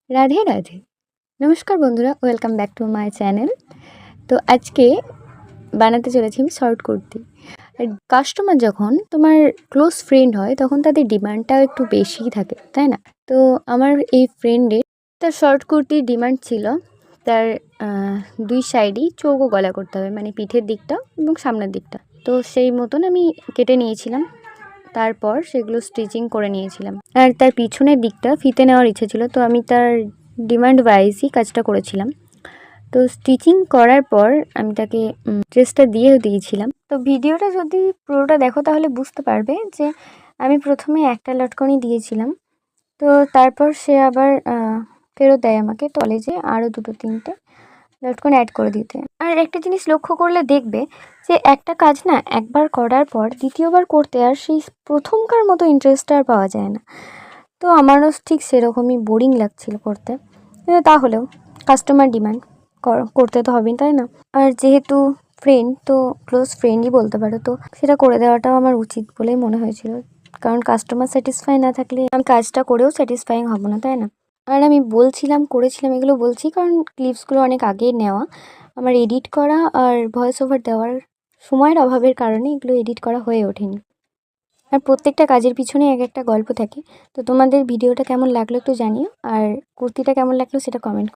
রাধে রাধে। নমস্কার বন্ধুরা, welcome back to my channel. তো আজকে বানাতে চলেছি আমি শর্ট কুর্তি। আর কাস্টমার যখন তোমার ক্লোজ ফ্রেন্ড হয় তখন তাদের ডিমান্ডটাও একটু বেশিই থাকে, তাই না? তো আমার এই ফ্রেন্ডের তার শর্ট কুর্তির ডিমান্ড ছিল তার দুই সাইডই চৌকো গলা করতে হবে, মানে পিঠের দিকটা এবং সামনের দিকটা। তো সেই মতন আমি কেটে নিয়েছিলাম, তারপর সেগুলো স্টিচিং করে নিয়েছিলাম। আর তার পিছনের দিকটা ফিতে নেওয়ার ইচ্ছে ছিল, তো আমি তার ডিমান্ড ওয়াইজই কাজটা করেছিলাম। তো স্টিচিং করার পর আমি তাকে ড্রেসটা দিয়েও দিয়েছিলাম। তো ভিডিওটা যদি পুরোটা দেখো তাহলে বুঝতে পারবে যে আমি প্রথমে একটা লটকনি দিয়েছিলাম, তো তারপর সে আবার ফেরত দেয় আমাকে কলেজে আরও দুটো তিনটে লটকন অ্যাড করে দিতে। আর একটা জিনিস লক্ষ্য করলে দেখবে যে একটা কাজ না একবার করার পর দ্বিতীয়বার করতে আর সেই প্রথমকার মতো ইন্টারেস্টটা আর পাওয়া যায় না। তো আমারও ঠিক সেরকমই বোরিং লাগছিল করতে, কিন্তু তাহলেও কাস্টমার ডিমান্ড করতে তো হবেই, তাই না? আর যেহেতু ফ্রেন্ড, তো ক্লোজ ফ্রেন্ডই বলতে পারো, তো সেটা করে দেওয়াটাও আমার উচিত বলেই মনে হয়েছিল। কারণ কাস্টমার স্যাটিসফাই না থাকলে আমি কাজটা করেও স্যাটিসফাইং হব না, তাই না? আর আমি করেছিলাম এগুলো বলছি কারণ ক্লিপসগুলো অনেক আগেই নেওয়া, আমার এডিট করা আর ভয়েস ওভার দেওয়ার সময়ের অভাবের কারণে এগুলো এডিট করা হয়ে ওঠেনি। আর প্রত্যেকটা কাজের পিছনে এক একটা গল্প থাকে। তো তোমাদের ভিডিওটা কেমন লাগলো একটু জানিও, আর কুর্তিটা কেমন লাগলো সেটা কমেন্ট